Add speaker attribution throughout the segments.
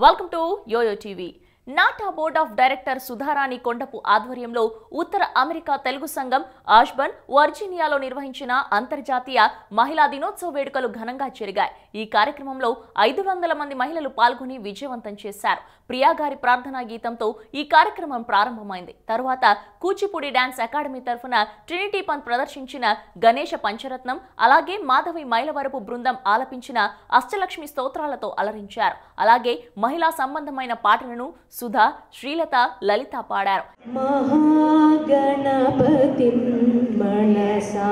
Speaker 1: Welcome to YoYo TV. NATA board of director Sudharani Kondapu ఆధ్వర్యంలో ఉత్తర America Telugu సంఘం ఆష్బర్న్, వర్జీనియాలో నిర్వహించిన అంతర్జాతీయ మహిళా దినోత్సవ వేడుకలు ఘనంగా జరిగాయి. ఈ కార్యక్రమంలో 500 మంది మహిళలు పాల్గొని విజయవంతం చేశారు. ప్రియా గారి ప్రార్థనా గీతంతో ఈ కార్యక్రమం ప్రారంభమైంది. తరువాత కూచిపూడి డాన్స్ అకాడమీ తరఫున ట్రినిటీ పంత్ ప్రదర్శించిన గణేష పంచరత్నం, అలాగే మాధవి మైలవరపు బృందం ఆలపించిన అష్టలక్ష్మి స్తోత్రాలతో అలరించారు. అలాగే మహిళా సంబంధమైన పాటలను సుధా, శ్రీలత, లలిత పాడారు.
Speaker 2: మహాగణపతిం మనసా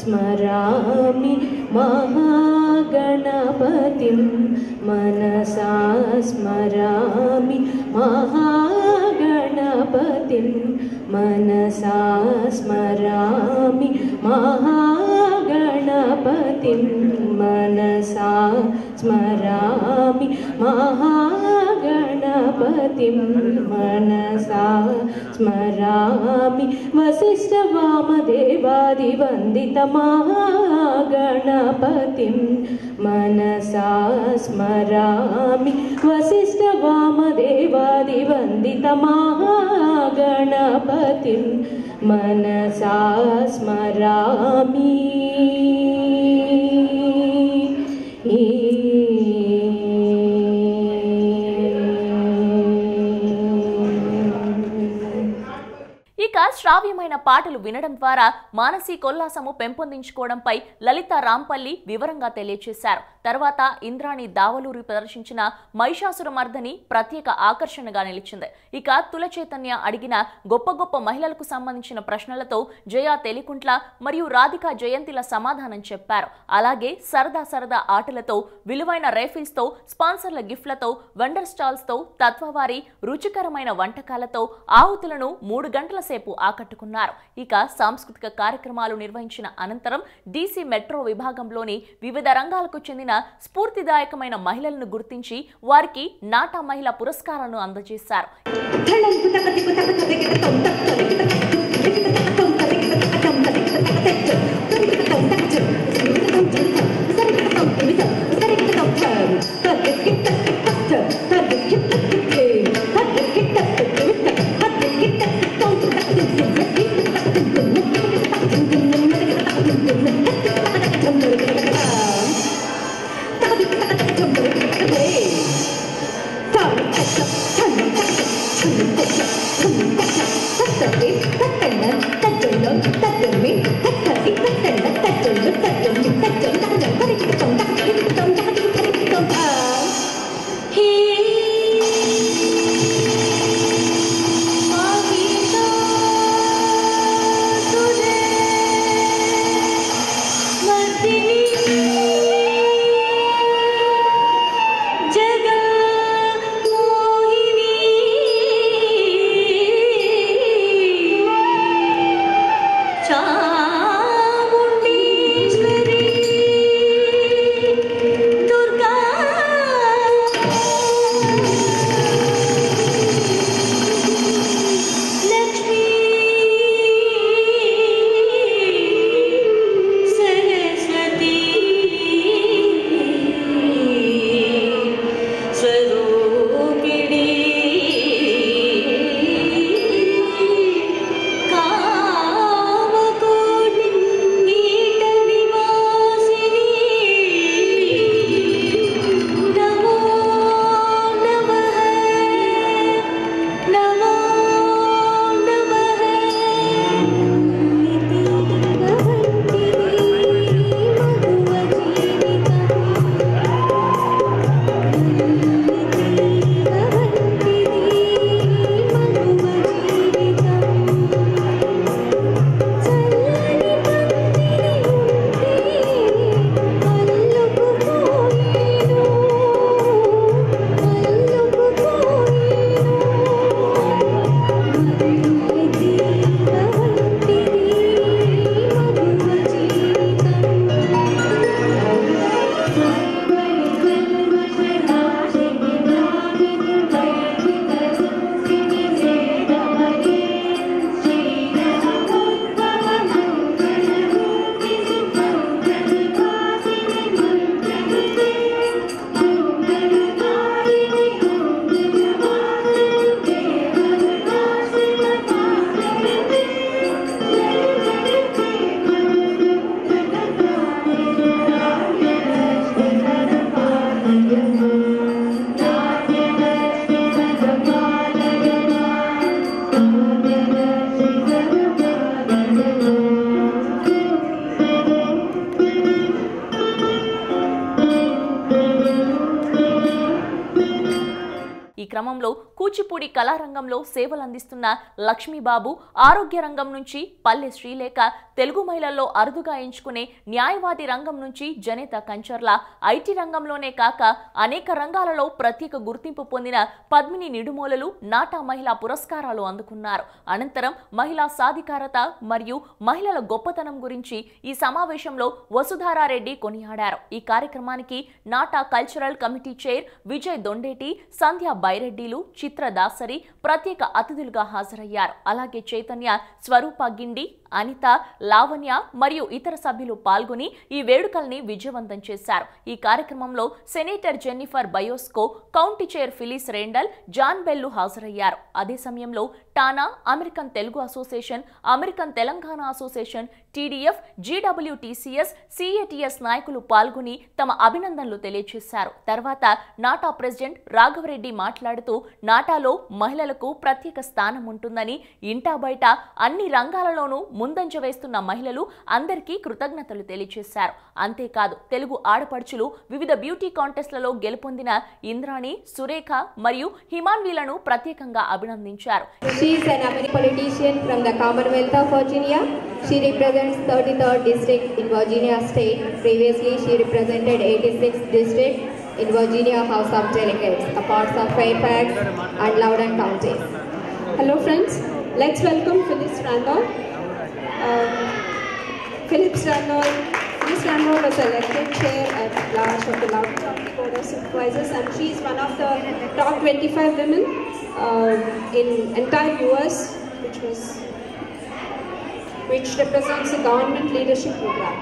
Speaker 2: స్మరామి, మహాగణపతిం మనసా స్మరామి, మహాగణపతిం మనసా స్మరామి, మహాగణపతిం మనసా స్మరామి, మహాగణపతిం మనసా స్మరామి. వశిష్ఠ వామదేవాది వందిత మహాగణపతిం మనసా స్మరామి, వశిష్ఠ వామదేవాది వందిత మహాగణపతిం మనసా స్మరామి.
Speaker 1: ఇక శ్రావ్యమైన పాటలు వినడం ద్వారా మానసికోల్లాసము పెంపొందించుకోవడంపై లలిత రాంపల్లి వివరంగా తెలియజేశారు. తర్వాత ఇంద్రాణి దావలూరి ప్రదర్శించిన మహిషాసురమర్దని ప్రత్యేక ఆకర్షణగా నిలిచింది. ఇక తుల చైతన్య అడిగిన గొప్ప గొప్ప మహిళలకు సంబంధించిన ప్రశ్నలతో జయ తెలికుంట్ల మరియు రాధిక జయంతిల సమాధానం చెప్పారు. అలాగే సరదా సరదా ఆటలతో, విలువైన రైఫిల్స్ తో, స్పాన్సర్ల గిఫ్ట్లతో, వెండర్ స్టాల్స్ తో, తత్వవారి రుచికరమైన వంటకాలతో ఆహుతులను 3 గంటల సేపు ఆకట్టుకున్నారు. ఇక సాంస్కృతిక కార్యక్రమాలు నిర్వహించిన అనంతరం డీసీ మెట్రో విభాగంలోని వివిధ రంగాలకు చెందిన స్ఫూర్తిదాయకమైన మహిళలను గుర్తించి వారికి నాటా మహిళా పురస్కారాలను అందజేశారు. క్రమంలో కూచిపూడి కళారంగంలో సేవలందిస్తున్న లక్ష్మీబాబు, ఆరోగ్య రంగం నుంచి పల్లె శ్రీలేఖ, తెలుగు మహిళల్లో అరుదుగా ఎంచుకునే న్యాయవాది రంగం నుంచి జనేత కంచర్ల, ఐటీ రంగంలోనే కాక అనేక రంగాలలో ప్రత్యేక గుర్తింపు పొందిన పద్మిని నిడుమోలలు నాటా మహిళా పురస్కారాలు అందుకున్నారు. అనంతరం మహిళా సాధికారత మరియు మహిళల గొప్పతనం గురించి ఈ సమావేశంలో వసుధారారెడ్డి కొనియాడారు. ఈ కార్యక్రమానికి NATA cultural committee chair Vijay Dondeti, Sandhya బైరెడ్డిలు, చిత్ర దాసరి ప్రత్యేక అతిథులుగా హాజరయ్యారు. అలాగే చైతన్య, స్వరూప గిండి, అనిత, లావణ్య మరియు ఇతర సభ్యులు పాల్గొని ఈ వేడుకల్ని విజయవంతం చేశారు. ఈ కార్యక్రమంలో senator Jennifer Boysko, county chair Phyllis Randall, John Bell హాజరయ్యారు. అదే సమయంలో TANA, American Telugu Association, American Telangana Association, TDF, GWTCS, CATS నాయకులు పాల్గొని తమ అభినందనలు తెలియజేశారు. తర్వాత నాటా ప్రెసిడెంట్ రాఘవరెడ్డి మాట్లాడుతూ నాటాలో మహిళలకు ప్రత్యేక స్థానం ఉంటుందని, ఇంటా బయట అన్ని రంగాలలోనూ ముందంజ వేస్తున్న మహిళలు అందరికీ కృతజ్ఞతలు తెలియజేశారు. అంతేకాదు తెలుగు ఆడపడుచులు వివిధ బ్యూటీ కాంటెస్ట్లలో గెలుపొందిన ఇంద్రాణి, సురేఖ మరియు హిమాన్వీలను ప్రత్యేకంగా అభినందించారు.
Speaker 3: She is an American politician from the Commonwealth of Virginia. She represents 33rd district in Virginia state. Previously, she represented 86th district in Virginia House of Delegates, a part of Fairfax and Loudoun counties.
Speaker 4: Hello friends, let's welcome Phyllis Randall. Phyllis Randall was elected chair at large of the Loudoun County Board of Supervisors, and she is one of the top 25 women in entire US, which represents the government leadership program.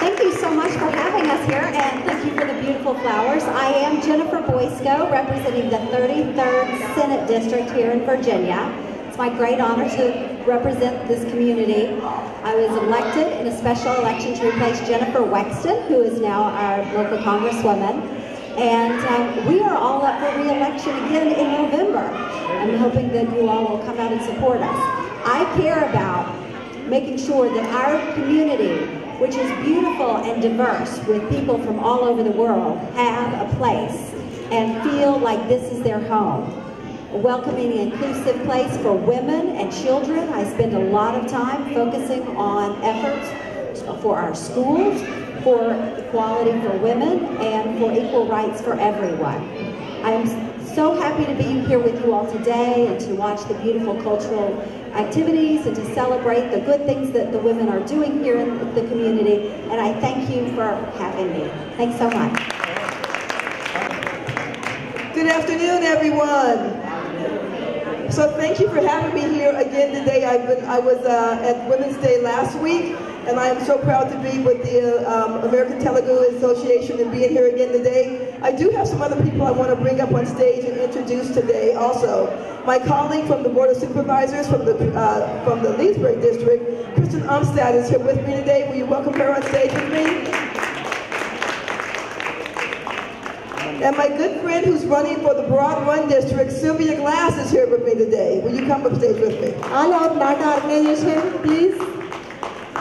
Speaker 5: Thank you so much for having us here, and thank you for the beautiful flowers. I am Jennifer Boysko, representing the 33rd Senate District here in Virginia. It's my great honor to represent this community. I was elected in a special election to replace Jennifer Wexton, who is now our local congresswoman. And we are all up for re-election again in November. I'm hoping that you all will come out and support us. I care about making sure that our community, which is beautiful and diverse with people from all over the world, have a place and feel like this is their home. A welcoming and inclusive place for women and children. I spend a lot of time focusing on efforts for our schools, for equality for women, and for equal rights for everyone. I'm so happy to be here with you all today and to watch the beautiful cultural activities and to celebrate the good things that the women are doing here in the community, and I thank you for having me. Thanks so much.
Speaker 6: Good afternoon, everyone. So thank you for having me here again today. I was at Women's Day last week, and I am so proud to be with the American Telugu Association and being here again today. I do have some other people I want to bring up on stage and introduce today also. My colleague from the Board of Supervisors from the Leesburg District, Kristen Armstead, is here with me today. Will you welcome her on stage with me? And my good friend who's running for the Broad Run District, Sylvia Glass, is here with me today. Will you come up stage with me?
Speaker 5: All out NATA organization, please.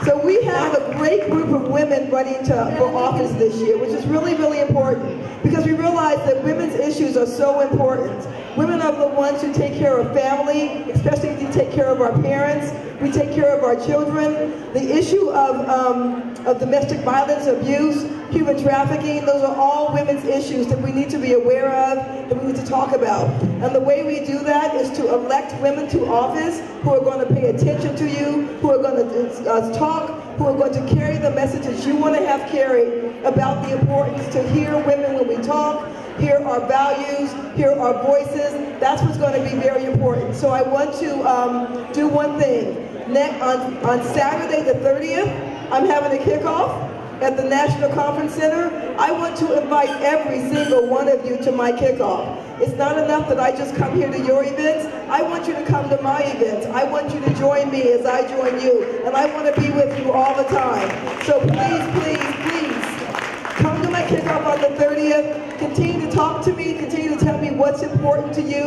Speaker 6: So we have a great group of women running for office this year, which is really, really important, because we realize that women's issues are so important. Women are the ones who take care of family, especially if we take care of our parents, we take care of our children. The issue of domestic violence, abuse, human trafficking, those are all women's issues that we need to be aware of, that we need to talk about. And the way we do that is to elect women to office who are going to pay attention to you, who are going to talk, who are going to carry the messages you want to have carried about the importance to hear women when we talk, hear our values, hear our voices. That's what's going to be very important. So I want to do one thing. On Saturday the 30th, I'm having a kickoff at the National Conference Center. I want to invite every single one of you to my kickoff. It's not enough that I just come here to your events. I want you to come to my events. I want you to join me as I join you. And I want to be with you all the time. So please, please, please, come to my kickoff on the 30th. Continue to talk to me. Continue to tell me what's important to you.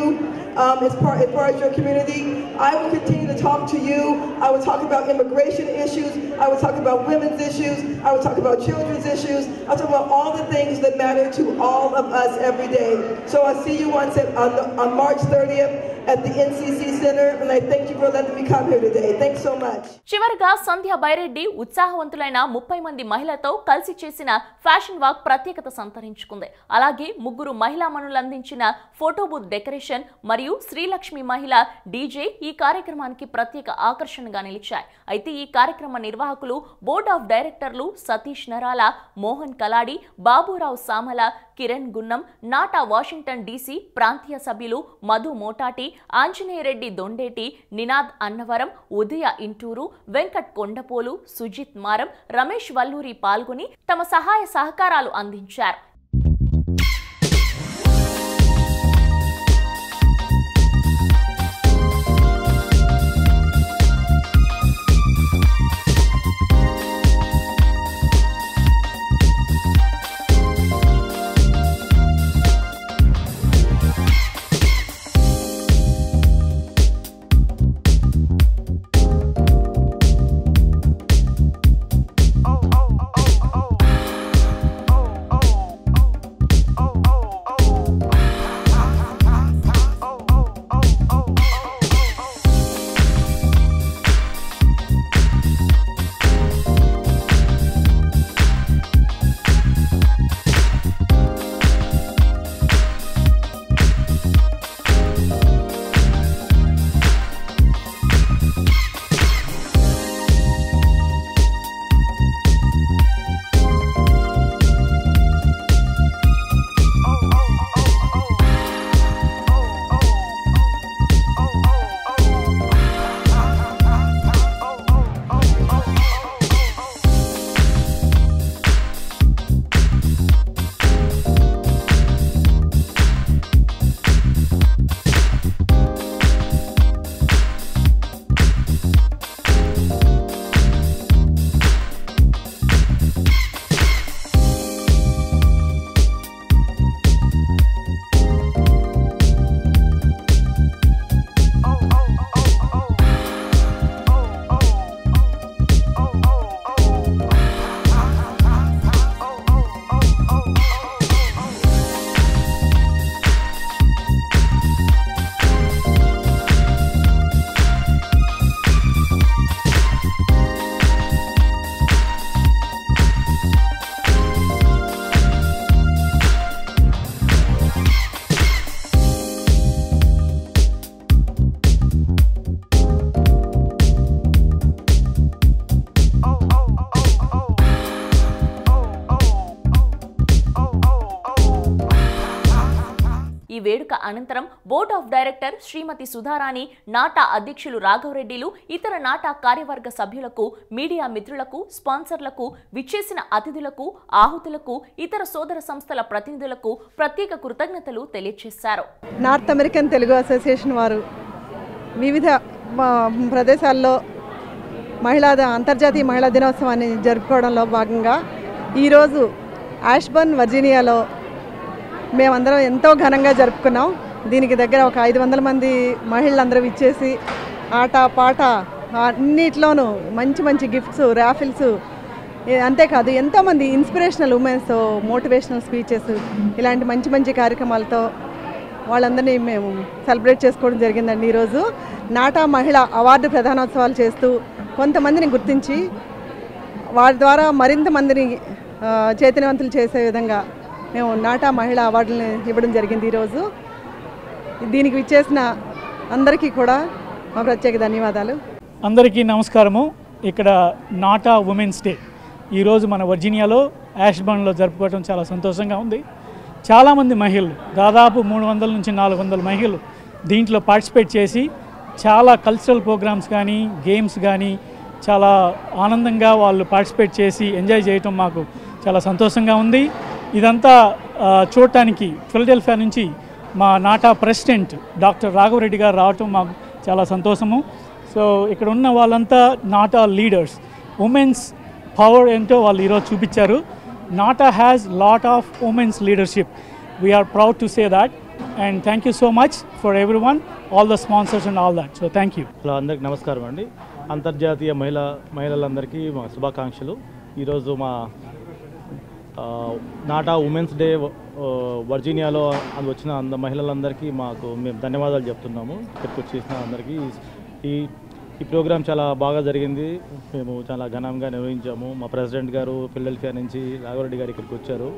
Speaker 6: as far as your community. I will continue to talk to you. I will talk about immigration issues. I will talk about women's issues. I will talk about children's issues. I'll talk about all the things that matter to all of us every day. So I'll see you on March 30th at the NCC Center, and I thank you for letting me come here today. Thanks so much.
Speaker 1: చివరగా సంధ్య బైరెడ్డి ఉత్సాహవంతులైన 30 మంది మహిళలతో కలిసి చేసిన fashion walk ప్రత్యేకత సంతరించుకుంది. అలాగే ముగ్గురు మహిళా మనులు అందించిన ఫోటో బూత్ డెకరేషన్ మరియు శ్రీలక్ష్మి మహిళ డీజే ఈ కార్యక్రమానికి ప్రత్యేక ఆకర్షణగా నిలిచాయి. అయితే ఈ కార్యక్రమ నిర్వాహకులు బోర్డ్ ఆఫ్ డైరెక్టర్లు సతీష్ నరాల, మోహన్ కలాడి, బాబురావు సామల, కిరణ్ గున్నం, నాటా వాషింగ్టన్ డీసీ ప్రాంతీయ సభ్యులు మధు మోటాటి, ఆంజనేయరెడ్డి దొండేటి, నినాద్ అన్నవరం, ఉదయ ఇంటూరు, వెంకట్ కొండపోలు, సుజిత్ మారం, రమేష్ వల్లూరి పాల్గొని తమ సహాయ సహకారాలు అందించారు. ఈ వేడుక అనంతరం బోర్డ్ ఆఫ్ డైరెక్టర్ శ్రీమతి సుధారాణి, నాటా అధ్యక్షులు రాఘవరెడ్డిలు, ఇతర నాటా కార్యవర్గ సభ్యులకు, మీడియా మిత్రులకు, స్పాన్సర్లకు, విచ్చేసిన అతిథులకు, ఆహుతులకు, ఇతర సోదర సంస్థల ప్రతినిధులకు ప్రత్యేక కృతజ్ఞతలు తెలియజేశారు.
Speaker 7: నార్త్ అమెరికన్ తెలుగు అసోసియేషన్ వారు వివిధ ప్రదేశాల్లో అంతర్జాతీయ మహిళా దినోత్సవాన్ని జరుపుకోవడంలో భాగంగా ఈరోజు ఆష్బర్న్ వర్జీనియాలో మేమందరం ఎంతో ఘనంగా జరుపుకున్నాం. దీనికి దగ్గర ఒక 500 మంది మహిళలందరూ ఇచ్చేసి ఆట పాట అన్నిట్లోనూ మంచి మంచి గిఫ్ట్స్, ర్యాఫిల్స్, అంతేకాదు ఎంతోమంది ఇన్స్పిరేషనల్ ఉమెన్స్ మోటివేషనల్ స్పీచెస్ ఇలాంటి మంచి మంచి కార్యక్రమాలతో వాళ్ళందరినీ మేము సెలబ్రేట్ చేసుకోవడం జరిగిందండి. ఈరోజు నాటా మహిళ అవార్డు ప్రధానోత్సవాలు చేస్తూ కొంతమందిని గుర్తించి వారి ద్వారా మరింత మందిని చైతన్యవంతులు చేసే విధంగా మేము నాటా మహిళా అవార్డులను ఇవ్వడం జరిగింది. ఈరోజు దీనికి విచ్చేసిన అందరికీ కూడా మా ప్రత్యేక ధన్యవాదాలు.
Speaker 8: అందరికీ నమస్కారము. ఇక్కడ నాటా ఉమెన్స్ డే ఈరోజు మన వర్జీనియాలో యాష్బర్న్లో జరుపుకోవడం చాలా సంతోషంగా ఉంది. చాలామంది మహిళలు, దాదాపు 300 నుంచి 400 మహిళలు దీంట్లో పార్టిసిపేట్ చేసి చాలా కల్చరల్ ప్రోగ్రామ్స్ కానీ గేమ్స్ కానీ చాలా ఆనందంగా వాళ్ళు పార్టిసిపేట్ చేసి ఎంజాయ్ చేయటం మాకు చాలా సంతోషంగా ఉంది. ఇదంతా చూడటానికి ఫిలడెల్ఫియా నుంచి మా నాటా ప్రెసిడెంట్ డాక్టర్ రాఘవరెడ్డి గారు రావటం మాకు చాలా సంతోషము. సో ఇక్కడ ఉన్న వాళ్ళంతా నాటా లీడర్స్, ఉమెన్స్ పవర్ ఏంటో వాళ్ళు ఈరోజు చూపించారు. NATA has lot of women's leadership. We are proud to say that. and thank you so much for everyone, all the sponsors and all that. So thank you.
Speaker 9: Hello అందరికి నమస్కారం అండి. అంతర్జాతీయ మహిళలందరికీ మా శుభాకాంక్షలు. ఈరోజు మా నాటా ఉమెన్స్ డే వర్జీనియాలో వచ్చిన మహిళలందరికీ మేము ధన్యవాదాలు చెప్తున్నాము. ఇక్కడికి వచ్చేసిన అందరికీ ఈ ప్రోగ్రాం చాలా బాగా జరిగింది. మేము చాలా ఘనంగా నిర్వహించాము. మా ప్రెసిడెంట్ గారు ఫిలడెల్ఫియా నుంచి రాఘవరెడ్డి గారు ఇక్కడికి వచ్చారు.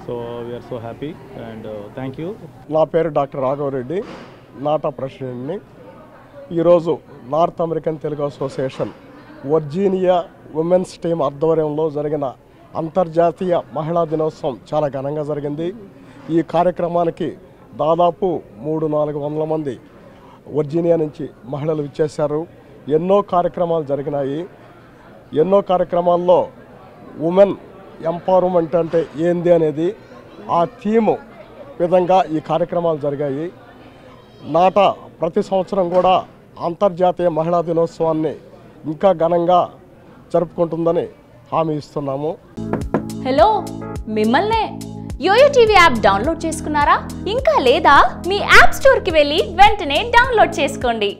Speaker 9: So we are so happy and thank you.
Speaker 10: నా పేరు డాక్టర్ రాఘవరెడ్డి, నాటా ప్రెసిడెంట్ని. ఈరోజు North American Telugu association Virginia women's team ఆధ్వర్యంలో జరిగిన అంతర్జాతీయ మహిళా దినోత్సవం చాలా ఘనంగా జరిగింది. ఈ కార్యక్రమానికి దాదాపు 300-400 మంది వర్జీనియా నుంచి మహిళలు ఇచ్చేశారు. ఎన్నో కార్యక్రమాలు జరిగినాయి. ఎన్నో కార్యక్రమాల్లో ఉమెన్ ఎంపవర్మెంట్ అంటే ఏంది అనేది ఆ థీము విధంగా ఈ కార్యక్రమాలు జరిగాయి. నాటా ప్రతి సంవత్సరం కూడా అంతర్జాతీయ మహిళా దినోత్సవాన్ని ఇంకా ఘనంగా జరుపుకుంటుందని హామీ ఇస్తున్నాము.
Speaker 1: హలో, మిమ్మల్నే యోయో టీవీ యాప్ డౌన్లోడ్ చేసుకున్నారా? ఇంకా లేదా? మీ యాప్ స్టోర్కి వెళ్ళి వెంటనే డౌన్లోడ్ చేసుకోండి.